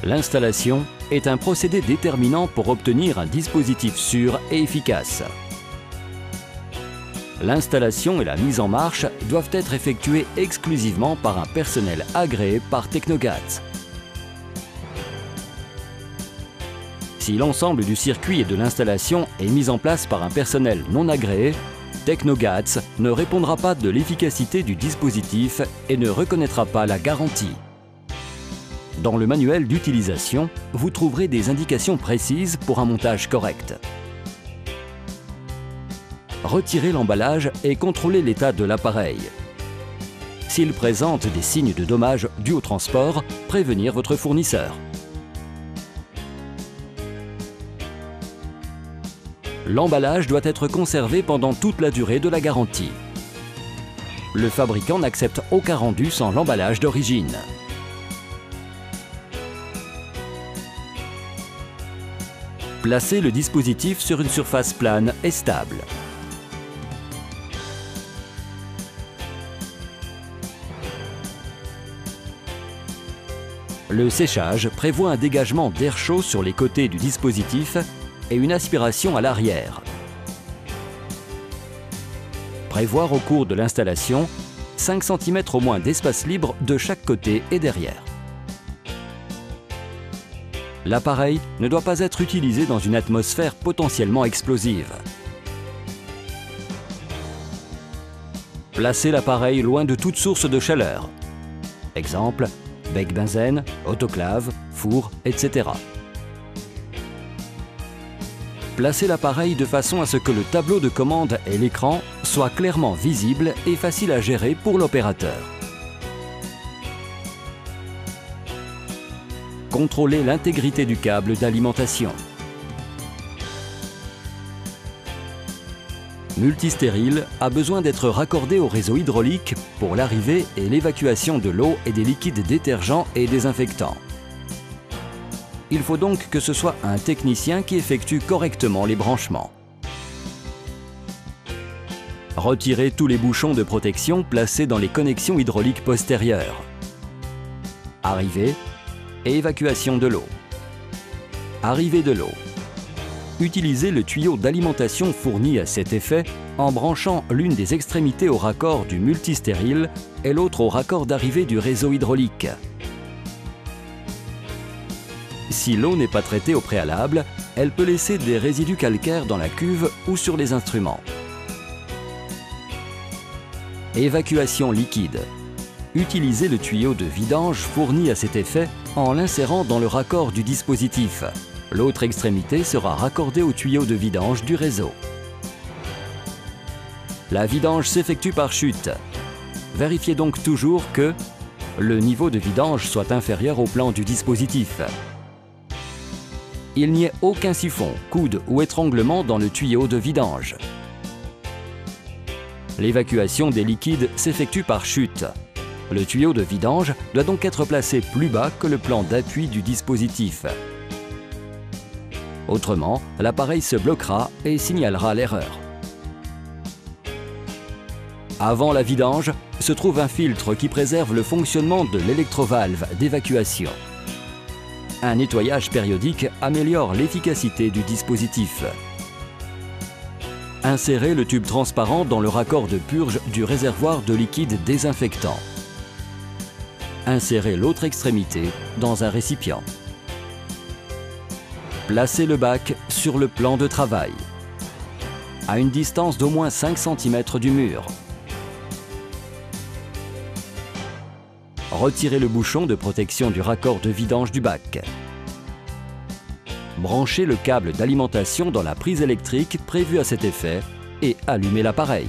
L'installation est un procédé déterminant pour obtenir un dispositif sûr et efficace. L'installation et la mise en marche doivent être effectuées exclusivement par un personnel agréé par Technogats. Si l'ensemble du circuit et de l'installation est mis en place par un personnel non agréé, Technogats ne répondra pas de l'efficacité du dispositif et ne reconnaîtra pas la garantie. Dans le manuel d'utilisation, vous trouverez des indications précises pour un montage correct. Retirez l'emballage et contrôlez l'état de l'appareil. S'il présente des signes de dommages dus au transport, prévenir votre fournisseur. L'emballage doit être conservé pendant toute la durée de la garantie. Le fabricant n'accepte aucun rendu sans l'emballage d'origine. Placez le dispositif sur une surface plane et stable. Le séchage prévoit un dégagement d'air chaud sur les côtés du dispositif et une aspiration à l'arrière. Prévoir au cours de l'installation 5 cm au moins d'espace libre de chaque côté et derrière. L'appareil ne doit pas être utilisé dans une atmosphère potentiellement explosive. Placez l'appareil loin de toute source de chaleur. Exemple, bec benzène, autoclave, four, etc. Placez l'appareil de façon à ce que le tableau de commande et l'écran soient clairement visibles et faciles à gérer pour l'opérateur. Contrôlez l'intégrité du câble d'alimentation. Multistérile a besoin d'être raccordé au réseau hydraulique pour l'arrivée et l'évacuation de l'eau et des liquides détergents et désinfectants. Il faut donc que ce soit un technicien qui effectue correctement les branchements. Retirez tous les bouchons de protection placés dans les connexions hydrauliques postérieures. Arrivée et évacuation de l'eau. Arrivée de l'eau. Utilisez le tuyau d'alimentation fourni à cet effet en branchant l'une des extrémités au raccord du multistérile et l'autre au raccord d'arrivée du réseau hydraulique. Si l'eau n'est pas traitée au préalable, elle peut laisser des résidus calcaires dans la cuve ou sur les instruments. Évacuation liquide. Utilisez le tuyau de vidange fourni à cet effet en l'insérant dans le raccord du dispositif. L'autre extrémité sera raccordée au tuyau de vidange du réseau. La vidange s'effectue par chute. Vérifiez donc toujours que le niveau de vidange soit inférieur au plan du dispositif. Il n'y ait aucun siphon, coude ou étranglement dans le tuyau de vidange. L'évacuation des liquides s'effectue par chute. Le tuyau de vidange doit donc être placé plus bas que le plan d'appui du dispositif. Autrement, l'appareil se bloquera et signalera l'erreur. Avant la vidange, se trouve un filtre qui préserve le fonctionnement de l'électrovalve d'évacuation. Un nettoyage périodique améliore l'efficacité du dispositif. Insérez le tube transparent dans le raccord de purge du réservoir de liquide désinfectant. Insérez l'autre extrémité dans un récipient. Placez le bac sur le plan de travail, à une distance d'au moins 5 cm du mur. Retirez le bouchon de protection du raccord de vidange du bac. Branchez le câble d'alimentation dans la prise électrique prévue à cet effet et allumez l'appareil.